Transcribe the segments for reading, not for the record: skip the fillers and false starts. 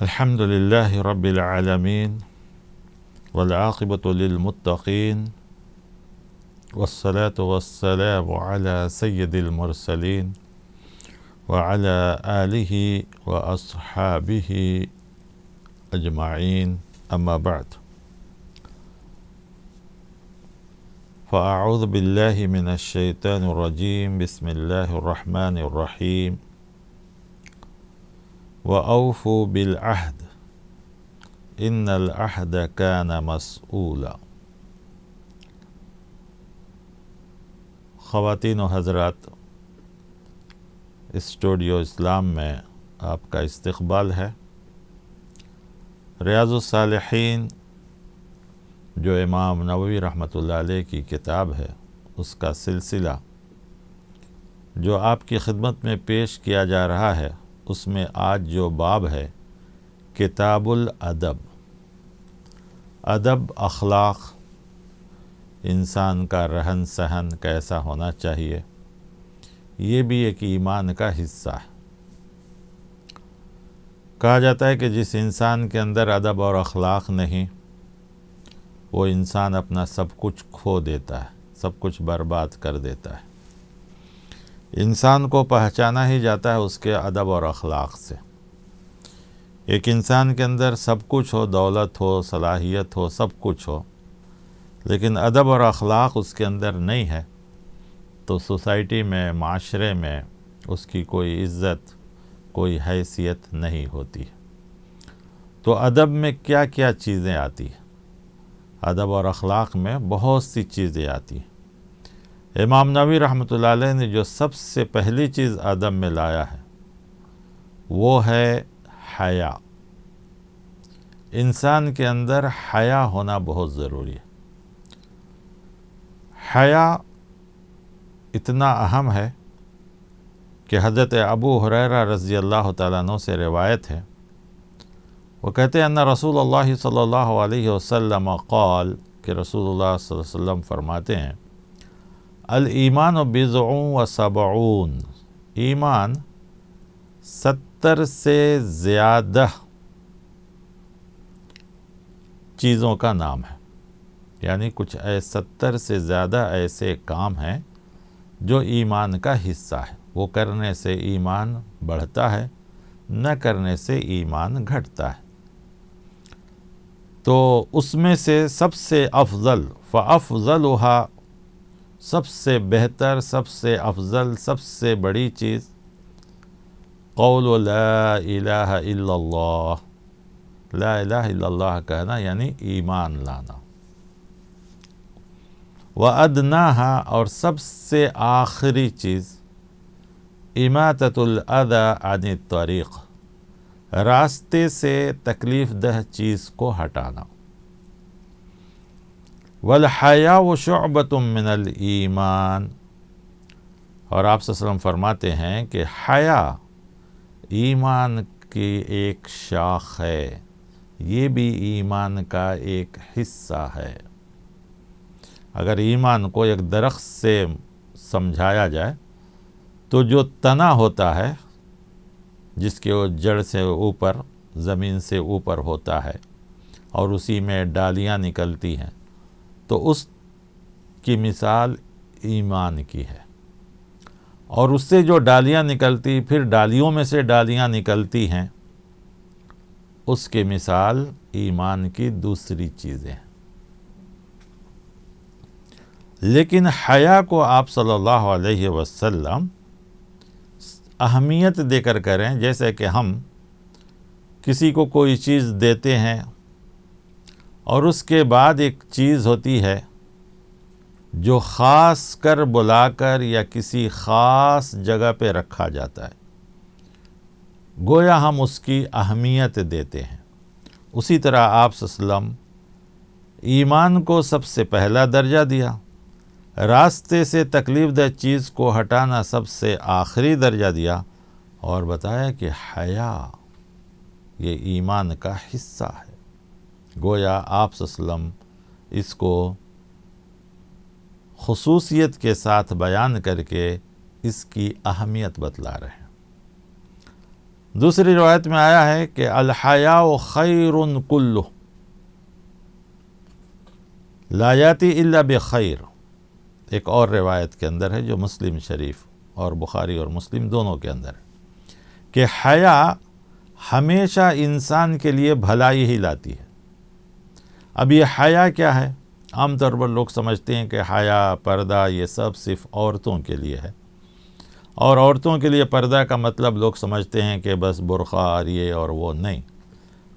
الحمد لله رب العالمين والعاقبة للمتقين والصلاة والسلام على سيد المرسلين وعلى آله وأصحابه أجمعين أما بعد فأعوذ بالله من الشيطان الرجيم بسم الله الرحمن الرحيم وأوفوا بالعهد إن العهد كان مسؤولا۔ خواتین و حضرات، اسٹوڈیو اسلام میں آپ کا استقبال ہے۔ ریاض الصالحین جو امام نووی رحمۃ اللہ علیہ کی کتاب ہے، اس کا سلسلہ جو آپ کی خدمت میں پیش کیا جا رہا ہے، اس میں آج جو باب ہے کتاب الادب، ادب اخلاق، انسان کا رہن سہن کیسا ہونا چاہیے، یہ بھی ایک ایمان کا حصہ ہے۔ کہا جاتا ہے کہ جس انسان کے اندر ادب اور اخلاق نہیں، وہ انسان اپنا سب کچھ کھو دیتا ہے، سب کچھ برباد کر دیتا ہے۔ انسان کو پہچانا ہی جاتا ہے اس کے ادب اور اخلاق سے۔ ایک انسان کے اندر سب کچھ ہو، دولت ہو، صلاحیت ہو، سب کچھ ہو، لیکن ادب اور اخلاق اس کے اندر نہیں ہے تو سوسائٹی میں، معاشرے میں اس کی کوئی عزت، کوئی حیثیت نہیں ہوتی۔ تو ادب میں کیا کیا چیزیں آتی ہیں؟ ادب اور اخلاق میں بہت سی چیزیں آتی ہیں۔ امام نووی رحمۃ اللہ علیہ نے جو سب سے پہلی چیز ادب میں لایا ہے وہ ہے حیا۔ انسان کے اندر حیا ہونا بہت ضروری ہے۔ حیا اتنا اہم ہے کہ حضرت ابو ہریرہ رضی اللہ تعالیٰ عنہ سے روایت ہے، وہ کہتے ہیں ان رسول اللہ صلی اللہ علیہ وسلم قال، کہ رسول اللہ صلی اللہ علیہ وسلم فرماتے ہیں الایمان بضع و سبعون، ایمان 70 سے زیادہ چیزوں کا نام ہے، یعنی کچھ 70 سے زیادہ ایسے کام ہیں جو ایمان کا حصہ ہے۔ وہ کرنے سے ایمان بڑھتا ہے، نہ کرنے سے ایمان گھٹتا ہے۔ تو اس میں سے سب سے افضل، فافضلها، سب سے بہتر، سب سے افضل، سب سے بڑی چیز قول لا الہ الا اللہ، لا الہ الا اللہ کہنا یعنی ایمان لانا۔ وَأَدْنَاهَا، اور سب سے آخری چیز اماطۃ الاذی عن الطریق، راستے سے تکلیف دہ چیز کو ہٹانا۔ وَالْحَيَاءُ شُعْبَةٌ مِّنَ الْإِيمَانِ، اور آپ صلی اللہ علیہ وسلم فرماتے ہیں کہ حیا ایمان کی ایک شاخ ہے، یہ بھی ایمان کا ایک حصہ ہے۔ اگر ایمان کو ایک درخت سے سمجھایا جائے تو جو تنا ہوتا ہے، جس کے وہ جڑ سے اوپر، زمین سے اوپر ہوتا ہے، اور اسی میں ڈالیاں نکلتی ہیں، تو اس کی مثال ایمان کی ہے۔ اور اس سے جو ڈالیاں نکلتی، پھر ڈالیوں میں سے ڈالیاں نکلتی ہیں، اس کی مثال ایمان کی دوسری چیزیں ہیں۔ لیکن حیا کو آپ صلی اللہ علیہ وسلم اہمیت دے کر کریں، جیسے کہ ہم کسی کو کوئی چیز دیتے ہیں اور اس کے بعد ایک چیز ہوتی ہے جو خاص کر بلا کر یا کسی خاص جگہ پہ رکھا جاتا ہے، گویا ہم اس کی اہمیت دیتے ہیں۔ اسی طرح آپ صلی اللہ علیہ وسلم ایمان کو سب سے پہلا درجہ دیا، راستے سے تکلیف دہ چیز کو ہٹانا سب سے آخری درجہ دیا، اور بتایا کہ حیا یہ ایمان کا حصہ ہے۔ گویا آپ صلی اللہ علیہ وسلم اس کو خصوصیت کے ساتھ بیان کر کے اس کی اہمیت بتلا رہے ہیں۔ دوسری روایت میں آیا ہے کہ الحیاء خیر کلہ لا یاتی الا بخیر. ایک اور روایت کے اندر ہے جو مسلم شریف اور بخاری اور مسلم دونوں کے اندر ہے کہ حیا ہمیشہ انسان کے لیے بھلائی ہی لاتی ہے. اب یہ حیا کیا ہے؟ عام طور پر لوگ سمجھتے ہیں کہ حیا، پردہ، یہ سب صرف عورتوں کے لیے ہے، اور عورتوں کے لیے پردہ کا مطلب لوگ سمجھتے ہیں کہ بس برقع اور یہ اور وہ. نہیں،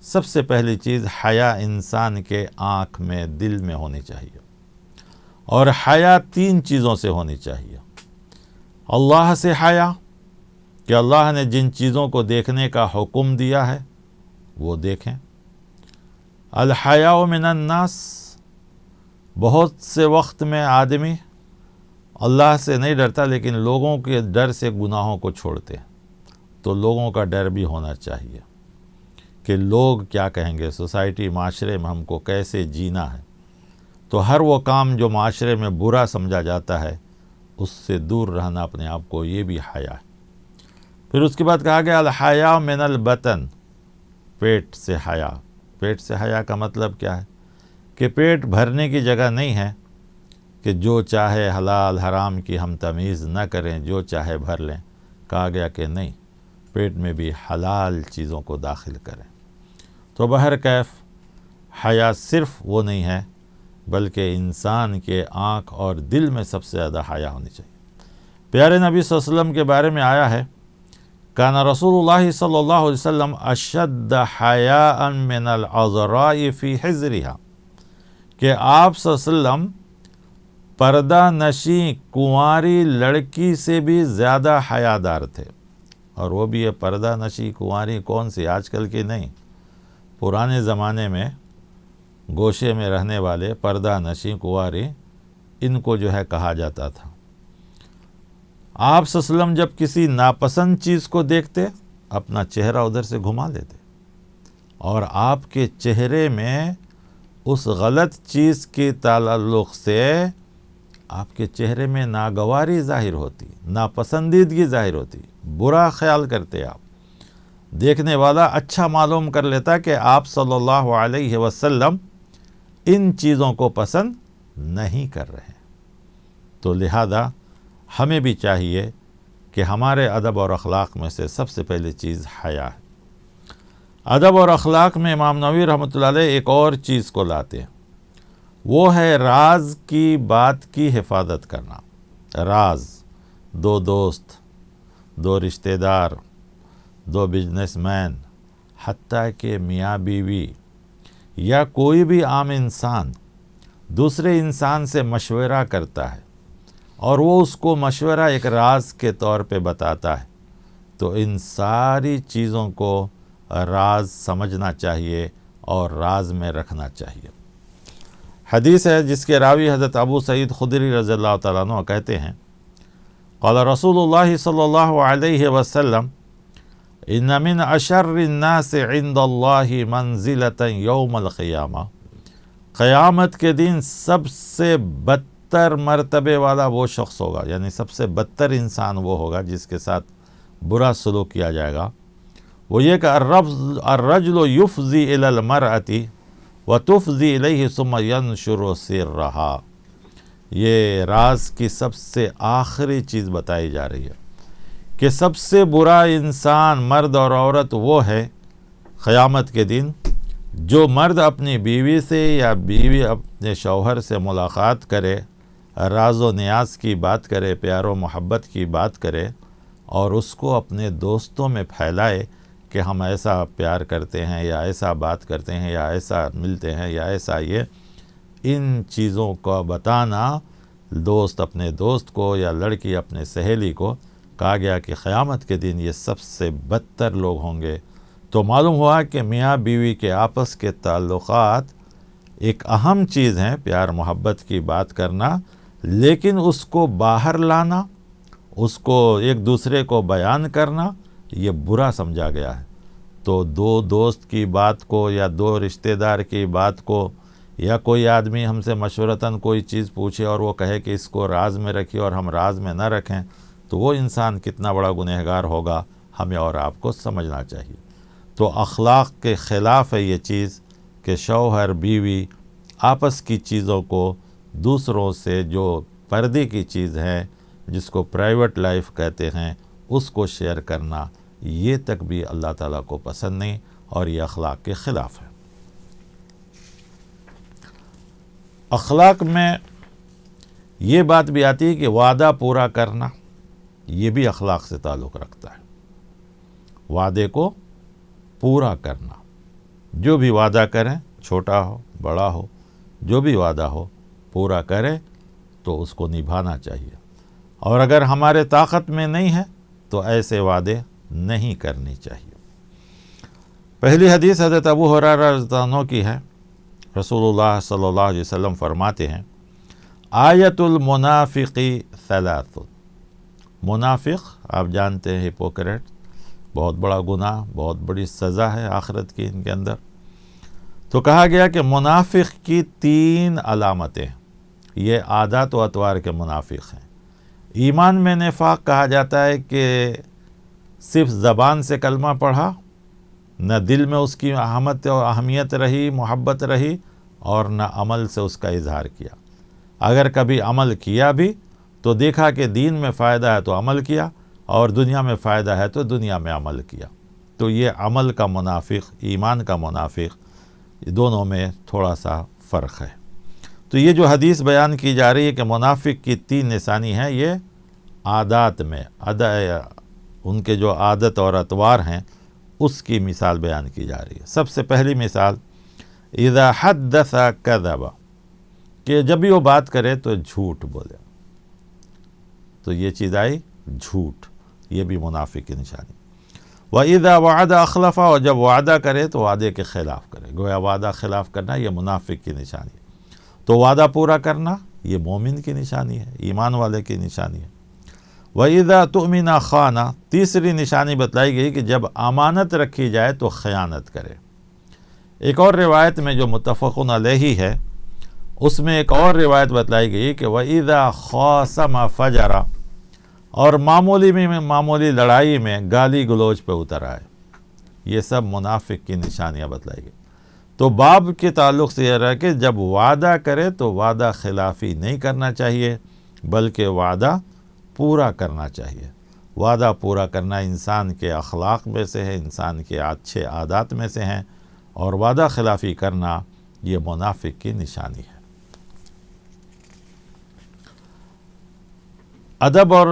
سب سے پہلی چیز حیا انسان کے آنکھ میں، دل میں ہونی چاہیے. اور حیا 3 چیزوں سے ہونی چاہیے. اللہ سے حیا کہ اللہ نے جن چیزوں کو دیکھنے کا حکم دیا ہے وہ دیکھیں. الحیاء من الناس، بہت سے وقت میں آدمی اللہ سے نہیں ڈرتا لیکن لوگوں کے ڈر سے گناہوں کو چھوڑتے ہیں. تو لوگوں کا ڈر بھی ہونا چاہیے کہ لوگ کیا کہیں گے، سوسائٹی، معاشرے میں ہم کو کیسے جینا ہے. تو ہر وہ کام جو معاشرے میں برا سمجھا جاتا ہے اس سے دور رہنا اپنے آپ کو، یہ بھی حیا ہے. پھر اس کے بعد کہا گیا الحیاء من البطن، پیٹ سے حیا. پیٹ سے حیا کا مطلب کیا ہے؟ کہ پیٹ بھرنے کی جگہ نہیں ہے کہ جو چاہے حلال حرام کی ہم تمیز نہ کریں، جو چاہے بھر لیں. کہا گیا کہ نہیں، پیٹ میں بھی حلال چیزوں کو داخل کریں. تو بہرکیف حیا صرف وہ نہیں ہے بلکہ انسان کے آنکھ اور دل میں سب سے زیادہ حیا ہونی چاہیے. پیارے نبی صلی اللہ علیہ وسلم کے بارے میں آیا ہے کان رسول اللہ صلی اللہ علیہ وسلم اشد حیاء من العذراء فی حجرها، کہ آپ صلی اللہ علیہ وسلم پردہ نشیں کنواری لڑکی سے بھی زیادہ حیادار تھے. اور وہ بھی یہ پردہ نشیں کنواری کون سی؟ آج کل کی نہیں، پرانے زمانے میں گوشے میں رہنے والے پردہ نشیں کنواری، ان کو جو ہے کہا جاتا تھا. آپ صلی اللہ علیہ وسلم جب کسی ناپسند چیز کو دیکھتے اپنا چہرہ ادھر سے گھما لیتے، اور آپ کے چہرے میں اس غلط چیز کے تعلق سے آپ کے چہرے میں ناگواری ظاہر ہوتی، ناپسندیدگی ظاہر ہوتی، برا خیال کرتے. آپ دیکھنے والا اچھا معلوم کر لیتا کہ آپ صلی اللہ علیہ وسلم ان چیزوں کو پسند نہیں کر رہے. تو لہذا ہمیں بھی چاہیے کہ ہمارے ادب اور اخلاق میں سے سب سے پہلی چیز حیا ہے. ادب اور اخلاق میں امام نووی رحمۃ اللہ علیہ ایک اور چیز کو لاتے ہیں، وہ ہے راز کی بات کی حفاظت کرنا. راز، 2 دوست، 2 رشتہ دار، 2 بزنس مین، حتیٰ کہ میاں بیوی یا کوئی بھی عام انسان دوسرے انسان سے مشورہ کرتا ہے اور وہ اس کو مشورہ ایک راز کے طور پہ بتاتا ہے، تو ان ساری چیزوں کو راز سمجھنا چاہیے اور راز میں رکھنا چاہیے. حدیث ہے جس کے راوی حضرت ابو سعید خدری رضی اللہ تعالیٰ عنہ کہتے ہیں قال رسول اللہ صلی اللہ علیہ وسلم ان من اشر الناس عند اللہ منزلۃ یوم القیامہ، قیامت کے دن سب سے بدتر مرتبے والا وہ شخص ہوگا، یعنی سب سے بدتر انسان وہ ہوگا جس کے ساتھ برا سلوک کیا جائے گا. وہ یہ کہ الرجل یفضی الی المرأة وتفضی الیہ ثم ینشر سرها. یہ راز کی سب سے آخری چیز بتائی جا رہی ہے کہ سب سے برا انسان، مرد اور عورت، وہ ہے قیامت کے دن جو مرد اپنی بیوی سے یا بیوی اپنے شوہر سے ملاقات کرے، راز و نیاز کی بات کرے، پیار و محبت کی بات کرے اور اس کو اپنے دوستوں میں پھیلائے کہ ہم ایسا پیار کرتے ہیں یا ایسا بات کرتے ہیں یا ایسا ملتے ہیں یا ایسا. یہ ان چیزوں کا بتانا دوست اپنے دوست کو یا لڑکی اپنے سہیلی کو، کہا گیا کہ قیامت کے دن یہ سب سے بدتر لوگ ہوں گے. تو معلوم ہوا کہ میاں بیوی کے آپس کے تعلقات ایک اہم چیز ہیں، پیار محبت کی بات کرنا، لیکن اس کو باہر لانا، اس کو ایک دوسرے کو بیان کرنا، یہ برا سمجھا گیا ہے. تو 2 دوست کی بات کو یا 2 رشتہ دار کی بات کو، یا کوئی آدمی ہم سے مشورتاً کوئی چیز پوچھے اور وہ کہے کہ اس کو راز میں رکھیے اور ہم راز میں نہ رکھیں، تو وہ انسان کتنا بڑا گنہگار ہوگا ہمیں اور آپ کو سمجھنا چاہیے۔ تو اخلاق کے خلاف ہے یہ چیز کہ شوہر بیوی آپس کی چیزوں کو دوسروں سے جو پردے کی چیز ہے، جس کو پرائیویٹ لائف کہتے ہیں، اس کو شیئر کرنا، یہ تک بھی اللہ تعالیٰ کو پسند نہیں اور یہ اخلاق کے خلاف ہے۔ اخلاق میں یہ بات بھی آتی ہے کہ وعدہ پورا کرنا، یہ بھی اخلاق سے تعلق رکھتا ہے۔ وعدے کو پورا کرنا، جو بھی وعدہ کریں، چھوٹا ہو بڑا ہو، جو بھی وعدہ ہو پورا کرے تو اس کو نبھانا چاہیے، اور اگر ہمارے طاقت میں نہیں ہے تو ایسے وعدے نہیں کرنے چاہیے۔ پہلی حدیث حضرت ابو ہریرہ رضی اللہ عنہ کی ہے۔ رسول اللہ صلی اللہ علیہ وسلم فرماتے ہیں، آیت المنافقی ثلاث۔ منافق آپ جانتے ہیں ہپوکریٹ، بہت بڑا گناہ، بہت بڑی سزا ہے آخرت کی ان کے اندر۔ تو کہا گیا کہ منافق کی 3 علامتیں، یہ عادات و اطوار کے منافق ہیں۔ ایمان میں نفاق کہا جاتا ہے کہ صرف زبان سے کلمہ پڑھا، نہ دل میں اس کی اہمیت رہی، محبت رہی، اور نہ عمل سے اس کا اظہار کیا۔ اگر کبھی عمل کیا بھی تو دیکھا کہ دین میں فائدہ ہے تو عمل کیا، اور دنیا میں فائدہ ہے تو دنیا میں عمل کیا۔ تو یہ عمل کا منافق، ایمان کا منافق، دونوں میں تھوڑا سا فرق ہے۔ تو یہ جو حدیث بیان کی جا رہی ہے کہ منافق کی 3 نشانی ہیں، یہ عادات میں ان کے جو عادت اور اطوار ہیں اس کی مثال بیان کی جا رہی ہے۔ سب سے پہلی مثال، اذا حدث کذب، کہ جب بھی وہ بات کرے تو جھوٹ بولے۔ تو یہ چیز آئی جھوٹ، یہ بھی منافق کی نشانی۔ وَإِذَا وَعَدَ أَخْلَفَ، اور جب وعدہ کرے تو وعدے کے خلاف کرے، گویا وعدہ خلاف کرنا یہ منافق کی نشانی ہے۔ تو وعدہ پورا کرنا یہ مومن کی نشانی ہے، ایمان والے کی نشانی ہے۔ وَإِذَا تُؤْمِنَ خَانَ، تیسری نشانی بتلائی گئی کہ جب امانت رکھی جائے تو خیانت کرے۔ ایک اور روایت میں جو متفق علیہ ہے، اس میں ایک اور روایت بتلائی گئی کہ وَإِذَا خَاصَمَ فَجَرَ، اور معمولی لڑائی میں گالی گلوچ پہ اتر آئے۔ یہ سب منافق کی نشانیاں بتلائی گئی۔ تو باب کے تعلق سے یہ رہا کہ جب وعدہ کرے تو وعدہ خلافی نہیں کرنا چاہیے، بلکہ وعدہ پورا کرنا چاہیے۔ وعدہ پورا کرنا انسان کے اخلاق میں سے ہے، انسان کے اچھے عادات میں سے ہیں، اور وعدہ خلافی کرنا یہ منافق کی نشانی ہے۔ ادب اور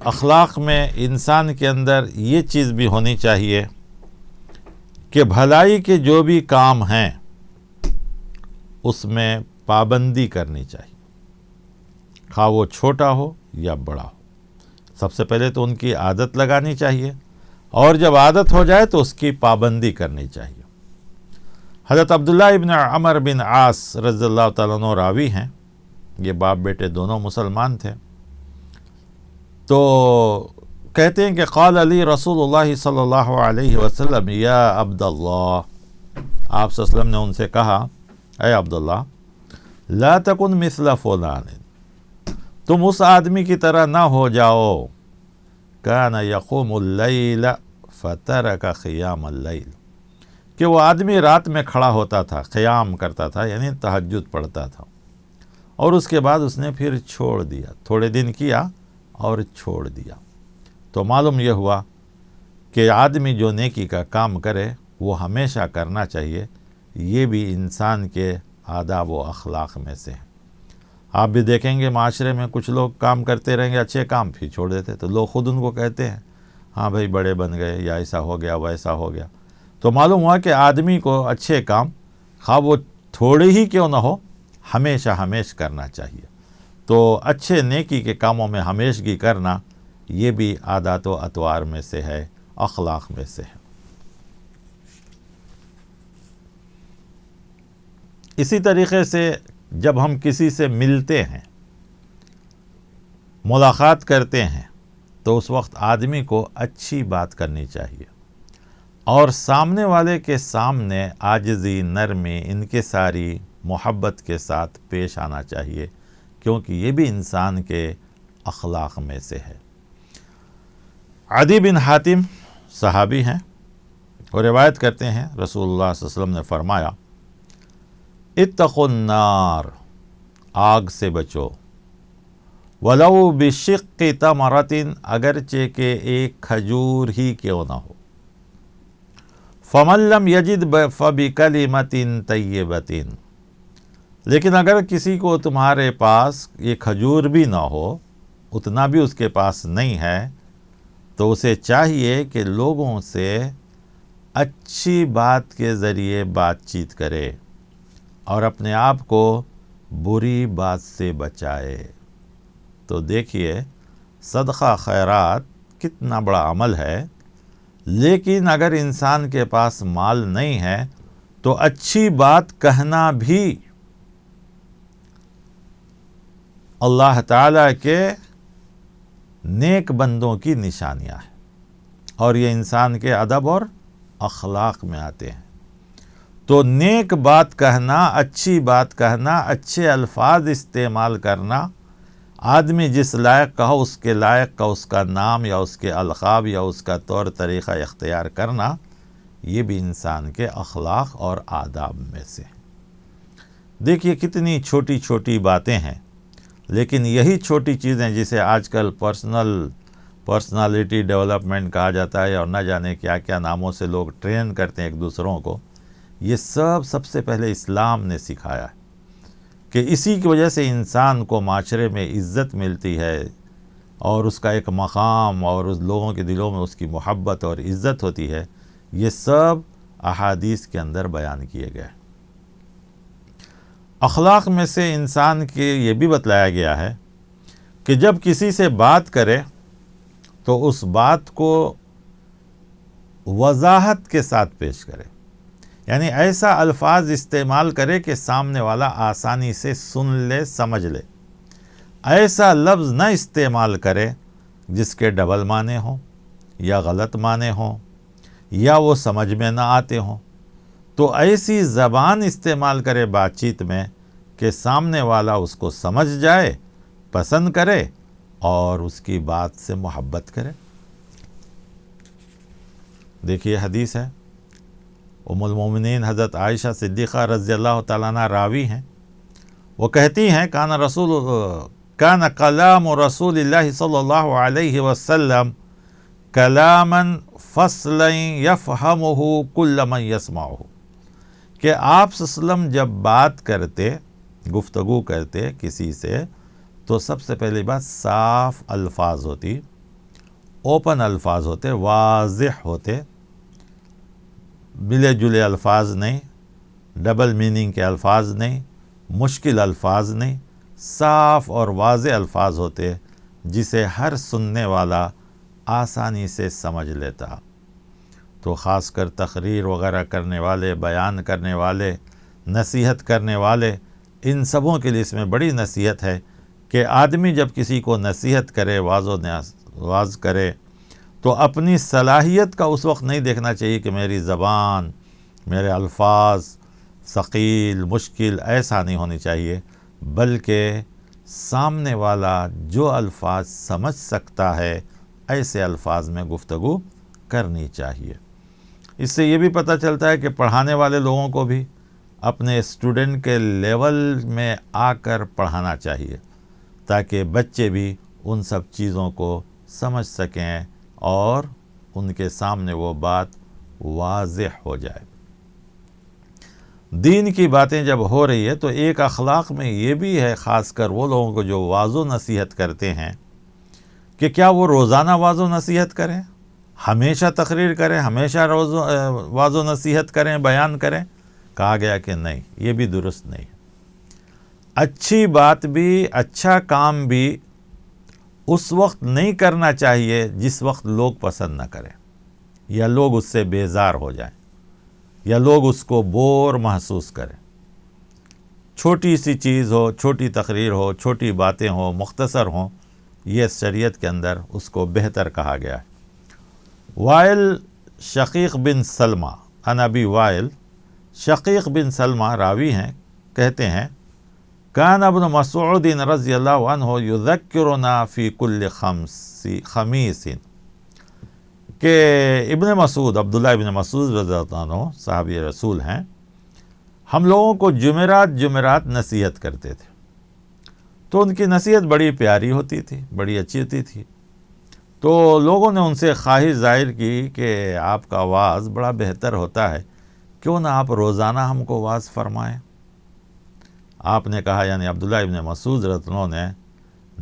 اخلاق میں انسان کے اندر یہ چیز بھی ہونی چاہیے کہ بھلائی کے جو بھی کام ہیں اس میں پابندی کرنی چاہیے، خواہ وہ چھوٹا ہو یا بڑا ہو۔ سب سے پہلے تو ان کی عادت لگانی چاہیے، اور جب عادت ہو جائے تو اس کی پابندی کرنی چاہیے۔ حضرت عبداللہ ابن عمر بن عاص رضی اللہ تعالیٰ عنہ راوی ہیں، یہ باپ بیٹے دونوں مسلمان تھے۔ تو کہتے ہیں کہ قال علی رسول اللہ صلی اللہ علیہ وسلم یا عبداللہ، آپ صلی اللہ علیہ وسلم نے ان سے کہا، اے عبداللہ، لا تکن مثل فلان، تم اس آدمی کی طرح نہ ہو جاؤ، کان یقوم اللیل فترک قیام اللیل، کہ وہ آدمی رات میں کھڑا ہوتا تھا، قیام کرتا تھا، یعنی تہجد پڑھتا تھا، اور اس کے بعد اس نے پھر چھوڑ دیا، تھوڑے دن کیا اور چھوڑ دیا۔ تو معلوم یہ ہوا کہ آدمی جو نیکی کا کام کرے وہ ہمیشہ کرنا چاہیے، یہ بھی انسان کے آداب و اخلاق میں سے ہے۔ آپ بھی دیکھیں گے معاشرے میں کچھ لوگ کام کرتے رہیں گے، اچھے کام پھر چھوڑ دیتے، تو لوگ خود ان کو کہتے ہیں ہاں بھائی بڑے بن گئے، یا ایسا ہو گیا ویسا ہو گیا۔ تو معلوم ہوا کہ آدمی کو اچھے کام، خواہ وہ تھوڑے ہی کیوں نہ ہو، ہمیشہ کرنا چاہیے۔ تو اچھے نیکی کے کاموں میں ہمیشگی کرنا یہ بھی عادات و اطوار میں سے ہے، اخلاق میں سے ہے۔ اسی طریقے سے جب ہم کسی سے ملتے ہیں، ملاقات کرتے ہیں، تو اس وقت آدمی کو اچھی بات کرنی چاہیے، اور سامنے والے کے سامنے عاجزی، نرمی، انکساری، محبت کے ساتھ پیش آنا چاہیے، کیونکہ یہ بھی انسان کے اخلاق میں سے ہے۔ عدی بن حاتم صحابی ہیں، وہ روایت کرتے ہیں رسول اللہ صلی اللہ علیہ وسلم نے فرمایا اتقوا النار، آگ سے بچو، ولو بشق تمرۃ، اگرچہ کہ ایک کھجور ہی کیوں نہ ہو، فمن لم یجد فبکلمۃ طیبۃ، لیکن اگر کسی کو تمہارے پاس یہ کھجور بھی نہ ہو، اتنا بھی اس کے پاس نہیں ہے، تو اسے چاہیے کہ لوگوں سے اچھی بات کے ذریعے بات چیت کرے اور اپنے آپ کو بری بات سے بچائے۔ تو دیکھیے صدقہ خیرات کتنا بڑا عمل ہے، لیکن اگر انسان کے پاس مال نہیں ہے تو اچھی بات کہنا بھی اللہ تعالیٰ کے نیک بندوں کی نشانیاں ہیں، اور یہ انسان کے ادب اور اخلاق میں آتے ہیں۔ تو نیک بات کہنا، اچھی بات کہنا، اچھے الفاظ استعمال کرنا، آدمی جس لائق کا ہو اس کے لائق کا اس کا نام یا اس کے القاب یا اس کا طور طریقہ اختیار کرنا، یہ بھی انسان کے اخلاق اور آداب میں سے۔ دیکھیے کتنی چھوٹی چھوٹی باتیں ہیں، لیکن یہی چھوٹی چیزیں جسے آج کل پرسنالٹی ڈیولپمنٹ کہا جاتا ہے، اور نہ جانے کیا کیا ناموں سے لوگ ٹرین کرتے ہیں ایک دوسروں کو، یہ سب سے پہلے اسلام نے سکھایا ہے کہ اسی کی وجہ سے انسان کو معاشرے میں عزت ملتی ہے اور اس کا ایک مقام اور اس لوگوں کے دلوں میں اس کی محبت اور عزت ہوتی ہے۔ یہ سب احادیث کے اندر بیان کیے گئے۔ اخلاق میں سے انسان کے یہ بھی بتلایا گیا ہے کہ جب کسی سے بات کرے تو اس بات کو وضاحت کے ساتھ پیش کرے، یعنی ایسا الفاظ استعمال کرے کہ سامنے والا آسانی سے سن لے، سمجھ لے۔ ایسا لفظ نہ استعمال کرے جس کے ڈبل معنی ہوں یا غلط معنی ہوں یا وہ سمجھ میں نہ آتے ہوں۔ تو ایسی زبان استعمال کرے بات چیت میں کہ سامنے والا اس کو سمجھ جائے، پسند کرے اور اس کی بات سے محبت کرے۔ دیکھیے حدیث ہے، ام المومنین حضرت عائشہ صدیقہ رضی اللہ تعالیٰ عنہ راوی ہیں، وہ کہتی ہیں کان کلام رسول اللہ صلی اللہ علیہ وسلم کلاما فصلا یفہمہ کل من یسمعہ، کہ آپ صلی اللہ علیہ وسلم جب بات کرتے، گفتگو کرتے کسی سے، تو سب سے پہلی بات صاف الفاظ ہوتی، اوپن الفاظ ہوتے، واضح ہوتے، ملے جلے الفاظ نہیں، ڈبل میننگ کے الفاظ نہیں، مشکل الفاظ نہیں، صاف اور واضح الفاظ ہوتے جسے ہر سننے والا آسانی سے سمجھ لیتا۔ تو خاص کر تقریر وغیرہ کرنے والے، بیان کرنے والے، نصیحت کرنے والے، ان سبوں کے لیے اس میں بڑی نصیحت ہے کہ آدمی جب کسی کو نصیحت کرے، واز کرے، تو اپنی صلاحیت کا اس وقت نہیں دیکھنا چاہیے کہ میری زبان، میرے الفاظ ثقیل، مشکل، ایسا نہیں ہونی چاہیے، بلکہ سامنے والا جو الفاظ سمجھ سکتا ہے ایسے الفاظ میں گفتگو کرنی چاہیے۔ اس سے یہ بھی پتہ چلتا ہے کہ پڑھانے والے لوگوں کو بھی اپنے اسٹوڈنٹ کے لیول میں آ کر پڑھانا چاہیے، تاکہ بچے بھی ان سب چیزوں کو سمجھ سکیں اور ان کے سامنے وہ بات واضح ہو جائے۔ دین کی باتیں جب ہو رہی ہے تو ایک اخلاق میں یہ بھی ہے، خاص کر وہ لوگوں کو جو واعظ و نصیحت کرتے ہیں، کہ کیا وہ روزانہ واعظ و نصیحت کریں، ہمیشہ تقریر کریں، ہمیشہ واعظ و نصیحت کریں، بیان کریں؟ کہا گیا کہ نہیں، یہ بھی درست نہیں۔ اچھی بات بھی، اچھا کام بھی اس وقت نہیں کرنا چاہیے جس وقت لوگ پسند نہ کریں یا لوگ اس سے بیزار ہو جائیں یا لوگ اس کو بور محسوس کریں۔ چھوٹی سی چیز ہو، چھوٹی تقریر ہو، چھوٹی باتیں ہوں، مختصر ہوں، یہ شریعت کے اندر اس کو بہتر کہا گیا ہے۔ وائل شقیق بن سلمہ، عن ابی وائل، شقیق بن سلمہ راوی ہیں، کہتے ہیں کان ابن مسعود رضی اللہ عنہ یذکرنا فی کل خمیس، کہ ابن مسعود عبداللہ ابن مسعود رضی اللہ عنہ صحابی رسول ہیں، ہم لوگوں کو جمعرات نصیحت کرتے تھے، تو ان کی نصیحت بڑی پیاری ہوتی تھی، بڑی اچھی ہوتی تھی. تو لوگوں نے ان سے خواہش ظاہر کی کہ آپ کا وعظ بڑا بہتر ہوتا ہے، کیوں نہ آپ روزانہ ہم کو وعظ فرمائیں. آپ نے کہا، یعنی عبداللہ ابن مسعود رضی اللہ عنہ نے،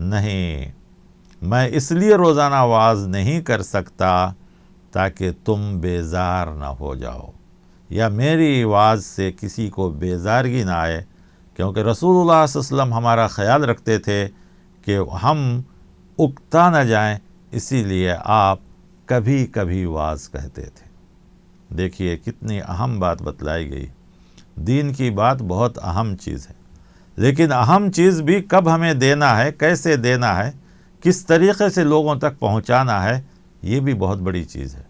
نہیں، میں اس لیے روزانہ وعظ نہیں کر سکتا تاکہ تم بیزار نہ ہو جاؤ، یا میری وعظ سے کسی کو بیزارگی نہ آئے، کیونکہ رسول اللہ صلی اللہ علیہ وسلم ہمارا خیال رکھتے تھے کہ ہم اکتا نہ جائیں، اسی لیے آپ کبھی کبھی وعظ کہتے تھے. دیکھیے کتنی اہم بات بتلائی گئی. دین کی بات بہت اہم چیز ہے، لیکن اہم چیز بھی کب ہمیں دینا ہے، کیسے دینا ہے، کس طریقے سے لوگوں تک پہنچانا ہے، یہ بھی بہت بڑی چیز ہے.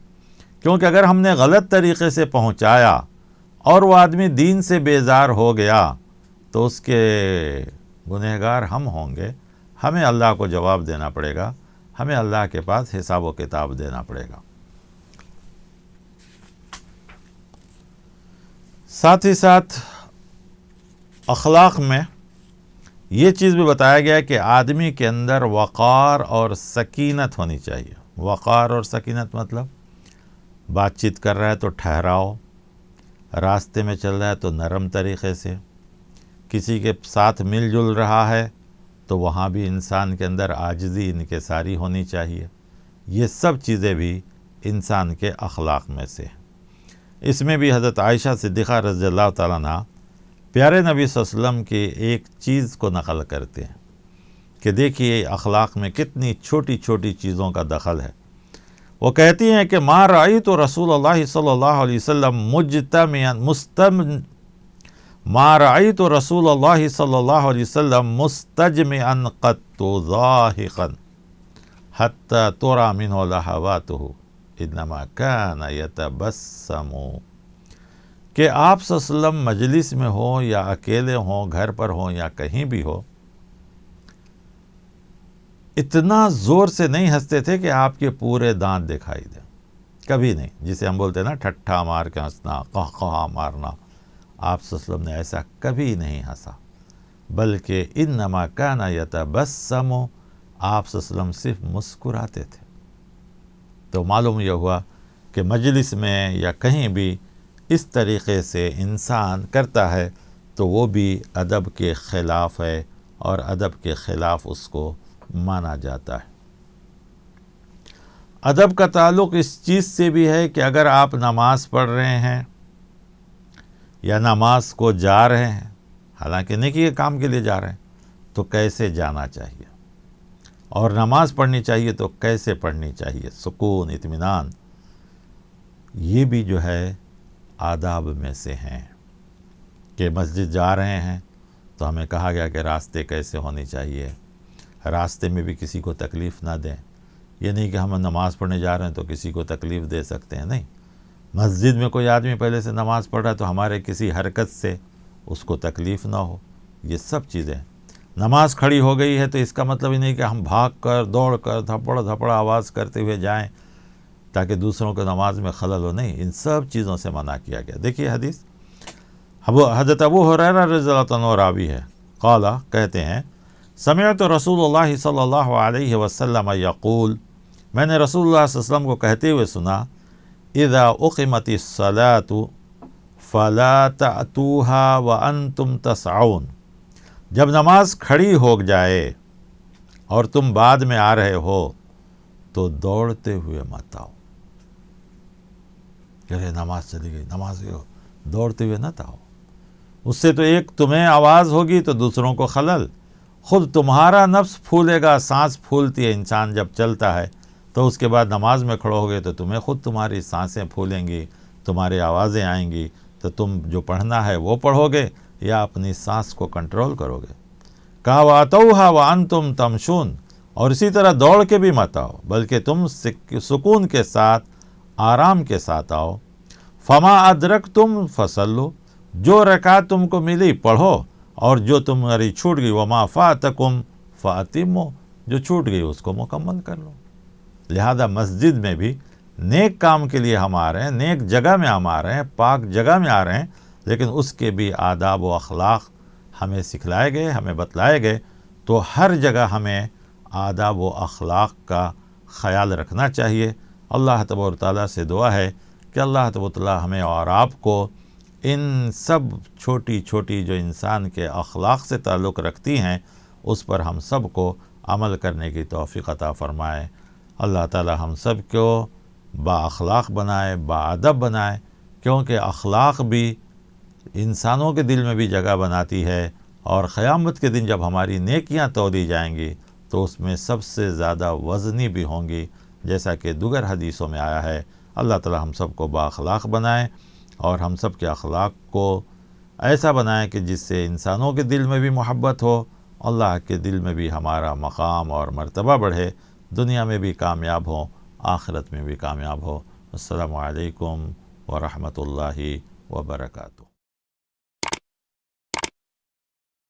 کیونکہ اگر ہم نے غلط طریقے سے پہنچایا اور وہ آدمی دین سے بیزار ہو گیا تو اس کے گنہگار ہم ہوں گے، ہمیں اللہ کو جواب دینا پڑے گا، ہمیں اللہ کے پاس حساب و کتاب دینا پڑے گا. ساتھ ہی ساتھ اخلاق میں یہ چیز بھی بتایا گیا کہ آدمی کے اندر وقار اور سکینت ہونی چاہیے. وقار اور سکینت مطلب بات چیت کر رہا ہے تو ٹھہراؤ، راستے میں چل رہا ہے تو نرم طریقے سے، کسی کے ساتھ مل جل رہا ہے تو وہاں بھی انسان کے اندر عاجزی انکساری ہونی چاہیے. یہ سب چیزیں بھی انسان کے اخلاق میں سے ہیں. اس میں بھی حضرت عائشہ صدیقہ رضی اللہ تعالیٰ عنہ پیارے نبی صلی اللہ علیہ وسلم کی ایک چیز کو نقل کرتے ہیں کہ دیکھیے اخلاق میں کتنی چھوٹی چھوٹی چیزوں کا دخل ہے. وہ کہتی ہیں کہ ما رأیت رسول اللہ صلی اللہ علیہ وسلم ما رأیت رسول اللہ صلی اللہ علیہ وسلم مستجمعا قط ضاحقا حتی ترى منه لحواته انما كان يتبسم. کہ آپ صلی اللہ علیہ وسلم مجلس میں ہوں یا اکیلے ہوں، گھر پر ہوں یا کہیں بھی ہو، اتنا زور سے نہیں ہنستے تھے کہ آپ کے پورے دانت دکھائی دیں. کبھی نہیں. جسے ہم بولتے ہیں نا ٹھٹھا مار کے ہنسنا، قہقہا مارنا، آپ صلی اللہ علیہ وسلم نے ایسا کبھی نہیں ہنسا، بلکہ انما کان یتبسم، آپ صلی اللہ علیہ وسلم صرف مسکراتے تھے. تو معلوم یہ ہوا کہ مجلس میں یا کہیں بھی اس طریقے سے انسان کرتا ہے تو وہ بھی ادب کے خلاف ہے، اور ادب کے خلاف اس کو مانا جاتا ہے. ادب کا تعلق اس چیز سے بھی ہے کہ اگر آپ نماز پڑھ رہے ہیں یا نماز کو جا رہے ہیں، حالانکہ نیکی کے کام کے لیے جا رہے ہیں، تو کیسے جانا چاہیے، اور نماز پڑھنی چاہیے تو کیسے پڑھنی چاہیے، سکون، اطمینان، یہ بھی جو ہے آداب میں سے ہیں. کہ مسجد جا رہے ہیں تو ہمیں کہا گیا کہ راستے کیسے ہونی چاہیے، راستے میں بھی کسی کو تکلیف نہ دیں. یہ نہیں کہ ہم نماز پڑھنے جا رہے ہیں تو کسی کو تکلیف دے سکتے ہیں، نہیں. مسجد میں کوئی آدمی پہلے سے نماز پڑھ رہا ہے تو ہمارے کسی حرکت سے اس کو تکلیف نہ ہو. یہ سب چیزیں. نماز کھڑی ہو گئی ہے تو اس کا مطلب ہی نہیں کہ ہم بھاگ کر، دوڑ کر، دھپڑ دھپڑ آواز کرتے ہوئے جائیں تاکہ دوسروں کو نماز میں خلل ہو. نہیں، ان سب چیزوں سے منع کیا گیا. دیکھیے حدیث حضرت ابو ہریرہ رضی اللہ عنہ راوی ہے، قال، کہتے ہیں، سمعت رسول اللہ صلی اللہ علیہ وسلم یقول، میں نے رسول اللہ صلی اللہ علیہ وسلم کو کہتے ہوئے سنا، اذا اقیمت الصلاۃ فلا تأتوها وانتم تسعون، جب نماز کھڑی ہو جائے اور تم بعد میں آ رہے ہو تو دوڑتے ہوئے مت آؤ. کہ نماز چلی گئی، نماز گئی، دوڑتے ہوئے نہ آؤ. اس سے تو ایک تمہیں آواز ہوگی تو دوسروں کو خلل، خود تمہارا نفس پھولے گا. سانس پھولتی ہے انسان جب چلتا ہے، تو اس کے بعد نماز میں کھڑو ہوگے تو تمہیں خود تمہاری سانسیں پھولیں گی، تمہاری آوازیں آئیں گی، تو تم جو پڑھنا ہے وہ پڑھو گے یا اپنی سانس کو کنٹرول کرو گے. کہا وَأَتَوْهَا وَأَنْتُمْ تَمْشُونَ، اور اسی طرح دوڑ کے بھی مت آؤ بلکہ تم سکون کے ساتھ، آرام کے ساتھ آؤ. فَمَا أَدْرَكْتُمْ فَصَلُّوا، جو رکعت تم کو ملی پڑھو، اور جو تمہاری چھوٹ گئی وَمَا فَاتَكُمْ فَأَتِمُّوا، جو چھوٹ گئی اس کو مکمل کر لو. لہذا مسجد میں بھی نیک کام کے لیے ہم آ رہے ہیں، نیک جگہ میں ہم آ رہے ہیں، پاک جگہ میں آ رہے ہیں، لیکن اس کے بھی آداب و اخلاق ہمیں سکھلائے گئے، ہمیں بتلائے گئے. تو ہر جگہ ہمیں آداب و اخلاق کا خیال رکھنا چاہیے. اللہ تبارک و تعالیٰ سے دعا ہے کہ اللہ تبارک و تعالیٰ ہمیں اور آپ کو ان سب چھوٹی چھوٹی جو انسان کے اخلاق سے تعلق رکھتی ہیں اس پر ہم سب کو عمل کرنے کی توفیق عطا فرمائے. اللہ تعالیٰ ہم سب کو با اخلاق بنائے، با ادب بنائے، کیونکہ اخلاق بھی انسانوں کے دل میں بھی جگہ بناتی ہے، اور قیامت کے دن جب ہماری نیکیاں تولی جائیں گی تو اس میں سب سے زیادہ وزنی بھی ہوں گی، جیسا کہ دیگر حدیثوں میں آیا ہے. اللہ تعالیٰ ہم سب کو با اخلاق بنائے اور ہم سب کے اخلاق کو ایسا بنائے کہ جس سے انسانوں کے دل میں بھی محبت ہو، اللہ کے دل میں بھی ہمارا مقام اور مرتبہ بڑھے، دنیا میں بھی کامیاب ہوں، آخرت میں بھی کامیاب ہو. السلام علیکم ورحمۃ اللہ وبرکاتہ.